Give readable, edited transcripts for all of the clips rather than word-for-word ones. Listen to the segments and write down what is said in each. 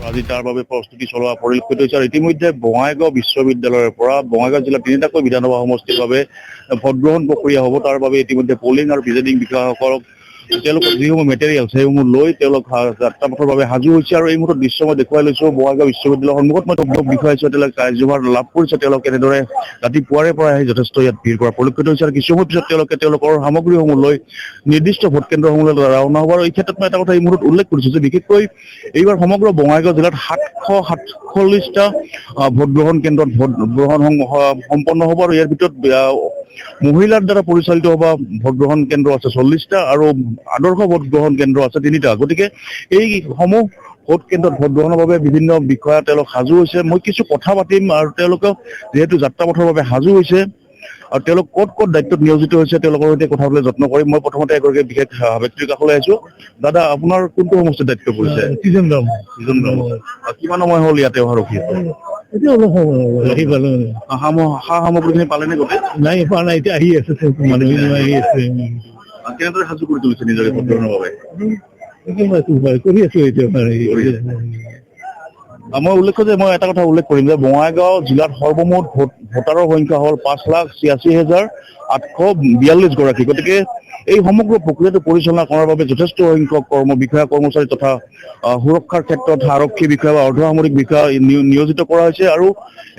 আজি তাৰ বাবে প্ৰস্তুতি চলোৱা পৰিলক্ষিত হৈছে আৰু ইতিমধ্যে বঙাইগাঁও বিশ্ববিদ্যালয়ৰ পৰা বঙাইগাঁও জিলাৰ 3টাকৈ বিধানসভা সমষ্টিৰ বাবে ভোটগ্ৰহণ প্ৰক্ৰিয়া হ'ব। তাৰ বাবে ইতিমধ্যে পলিং আৰু প্ৰিজাইডিং বিষয়াসকলক তেওঁলোকৰ যিসমূহ মেটেৰিয়েল সেইসমূহ লৈ তেওঁলোক যাত্ৰা পথৰ বাবে সাজু হৈছে আৰু এই মুহূৰ্তত দৃশ্য মই দেখুৱাই লৈছো বঙাইগাঁও বিশ্ববিদ্যালয়ৰ সন্মুখত মই বিষয়াইছো তেওঁলোকে কাৰ্যভাৰ লাভ কৰিছে। তেওঁলোকে এনেদৰে ৰাতিপুৱাৰে পৰা আহি যথেষ্ট ইয়াত ভিৰ কৰা পৰিলক্ষিত হৈছে আৰু কিছু সময় পিছত তেওঁলোকে তেওঁলোকৰ সামগ্ৰীসমূহ লৈ নিৰ্দিষ্ট ভোট কেন্দ্ৰসমূহলৈ ৰাওনা হ'ব। আৰু এই ক্ষেত্ৰত মই এটা কথা এই মুহূৰ্তত উল্লেখ কৰিছো যে বিশেষকৈ এইবাৰ সমগ্ৰ বঙাইগাঁও জিলাত 747টা ভোটগ্ৰহণ কেন্দ্ৰত ভোটগ্ৰহণ সম্পন্ন হ'ব আৰু ইয়াৰ ভিতৰত মহিলাৰ দ্বাৰা পৰিচালিত হোৱা ভোটগ্ৰহণ কেন্দ্ৰ আছে 40টা আৰু আদৰ্শ ভোটগ্ৰহণ কেন্দ্ৰ আছে 3টা। গতিকে এই সমূহ ভোট কেন্দ্ৰত ভোটগ্ৰহণৰ বাবে বিভিন্ন বিষয়া তেওঁলোক সাজু হৈছে। মই কিছু কথা পাতিম আৰু তেওঁলোকে যিহেতু যাত্ৰা পথৰ বাবে সাজু হৈছে আৰু তেওঁলোক ক'ত ক'ত দায়িত্বত নিয়োজিত হৈছে তেওঁলোকৰ সৈতে কথা পাতিবলৈ যত্ন কৰিম। মই প্ৰথমতে এগৰাকী বিশেষ ব্যক্তিৰ কাষলৈ আহিছো। দাদা, আপোনাৰ কোনটো সমষ্টিত দায়িত্ব পৰিছে? কিমান সময় হ'ল ইয়াতে অহা ৰখি আছে? সা সামগ্ৰীখিনি পালে নে গোটেই? নাই পোৱা নাই, এতিয়া আহি আছে কেনেদৰে সাজু কৰি তুলিছে নিজকে ভোটগ্ৰহণৰ বাবে? কৰি আছো এতিয়া। মই এটা কথা উল্লেখ কৰিম যে বঙাইগাঁও জিলাত সৰ্বমুঠ ভোটাৰৰ সংখ্যা হ'ল 5,86,842 গৰাকী। গতিকে এই সমগ্ৰ প্ৰক্ৰিয়াটো পৰিচালনা কৰাৰ বাবে যথেষ্ট সংখ্যক বিষয়া কৰ্মচাৰী তথা সুৰক্ষাৰ ক্ষেত্ৰত আৰক্ষী বিষয়া বা অৰ্ধসামৰিক বিষয়া নিয়োজিত কৰা হৈছে আৰু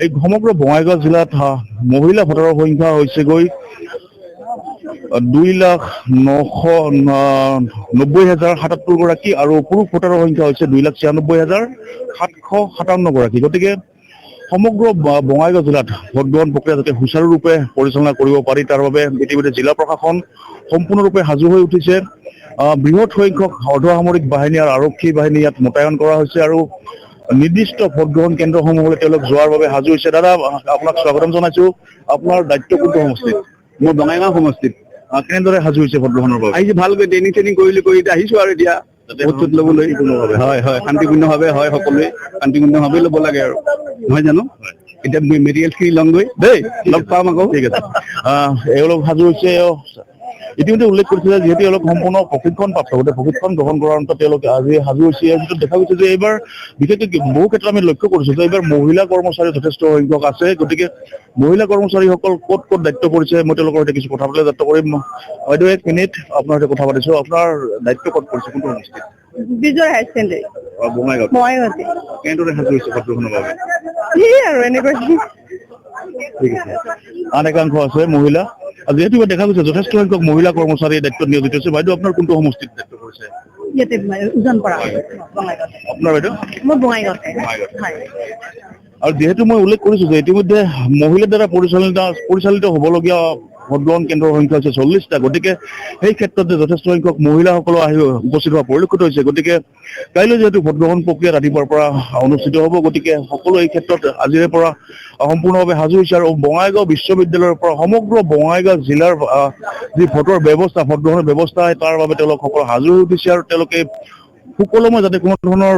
এই সমগ্ৰ বঙাইগাঁও জিলাত মহিলা ভোটাৰৰ সংখ্যা হৈছেগৈ 2,09,90,077 গৰাকী আৰু পুৰুষ ভোটাৰৰ সংখ্যা হৈছে 2,96,757 গৰাকী। গতিকে সমগ্ৰ বঙাইগাঁও জিলাত ভোটগ্ৰহণ প্ৰক্ৰিয়া যাতে সুচাৰুৰূপে পৰিচালনা কৰিব পাৰি তাৰ বাবে ইতিমধ্যে জিলা প্ৰশাসন সম্পূৰ্ণৰূপে সাজু হৈ উঠিছে। বৃহৎ সংখ্যক অৰ্ধসামৰিক বাহিনী আৰু আৰক্ষী বাহিনী ইয়াত মোতায়েন কৰা হৈছে আৰু নিৰ্দিষ্ট ভোটগ্ৰহণ কেন্দ্ৰসমূহলৈ তেওঁলোক যোৱাৰ বাবে সাজু হৈছে। দাদা, আপোনাক স্বাগতম জনাইছো। আপোনাৰ দায়িত্ব কোনটো সমষ্টিত? মোৰ বঙাইগাঁও সমষ্টিত। কেনেদৰে সাজু হৈছে ভোটগ্ৰহণৰ বাবে? আহিছো ভালকৈ ট্ৰেইনিং কৰি আহিছো আৰু এতিয়া ভোট ল'বলৈ। হয় হয়, শান্তিপূৰ্ণভাৱে হয়, সকলোৱে শান্তিপূৰ্ণভাৱে ল'ব লাগে আৰু নহয় জানো? এতিয়া মেটেৰিয়েলছখিনি ল'মগৈ দেই, লগ পাম আকৌ। ঠিক আছে। এওঁলোক সাজু হৈছে। ইতিমধ্যে উল্লেখ কৰিছিলে যিহেতু এওঁলোক সম্পূৰ্ণ প্ৰশিক্ষণপ্ৰাপ্ত, গতিকে প্ৰশিক্ষণ গ্ৰহণ কৰাৰ অন্তত তেওঁলোকে আজি সাজু হৈছে। ইয়াৰ ভিতৰত দেখা গৈছে যে এইবাৰ বিশেষকৈ বহু ক্ষেত্ৰত আমি লক্ষ্য কৰিছো যে এইবাৰ মহিলা কৰ্মচাৰী যথেষ্ট সংখ্যক আছে। গতিকে মহিলা কৰ্মচাৰীসকল ক'ত ক'ত দায়িত্ব পৰিছে মই তেওঁলোকৰ সৈতে কিছু কথা পাতিবলৈ যত্ন কৰিম। হয়তো 1 মিনিট আপোনাৰ সৈতে কথা পাতিছো। আপোনাৰ দায়িত্ব ক'ত পৰিছে, কোনটো সমষ্টিত? বিজয় হায়াৰ ছেকেণ্ডাৰী বঙাইগাঁৱতে। কেনেদৰে সাজু হৈছে ভোটগ্ৰহণৰ বাবে? আৰু এনেকৈ ঠিক আছে। আন একাংশ আছে মহিলা। যিহেতু দেখা গৈছে যথেষ্ট সংখ্যক মহিলা কৰ্মচাৰী দায়িত্বত নিয়োজিত হৈছে। বাইদেউ, আপোনাৰ কোনটো সমষ্টিত দায়িত্ব পৰিছে? ইয়াতে উজান পৰা আপোনাৰ বাইদেউ? মই বঙাইগাঁৱতে। আৰু যিহেতু মই উল্লেখ কৰিছো যে ইতিমধ্যে মহিলাৰ দ্বাৰা পৰিচালিত হ'বলগীয়া ভোটগ্ৰহণ কেন্দ্ৰৰ সংখ্যা হৈছে 40টা। গতিকে সেই ক্ষেত্ৰত যথেষ্ট সংখ্যক মহিলাসকলো আহি উপস্থিত হোৱা পৰিলক্ষিত হৈছে। গতিকে কাইলৈ যিহেতু ভোটগ্ৰহণ প্ৰক্ৰিয়া ৰাতিপুৱাৰ পৰা অনুষ্ঠিত হ'ব, গতিকে সকলো এই ক্ষেত্ৰত আজিৰে পৰা সম্পূৰ্ণভাৱে সাজু হৈছে আৰু বঙাইগাঁও বিশ্ববিদ্যালয়ৰ পৰা সমগ্ৰ বঙাইগাঁও জিলাৰ যি ভোটৰ ব্যৱস্থা, ভোটগ্ৰহণৰ ব্যৱস্থা তাৰ বাবে তেওঁলোক সকলো সাজু হৈ উঠিছে আৰু তেওঁলোকে সুকলমে যাতে কোনো ধৰণৰ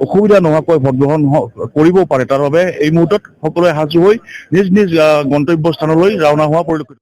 অসুবিধা নোহোৱাকৈ ভোটগ্ৰহণ কৰিব পাৰে তাৰ বাবে এই মুহূৰ্তত সকলোৱে সাজু হৈ নিজ নিজ গন্তব্য স্থানলৈ ৰাওনা হোৱা পৰিলক্ষিত।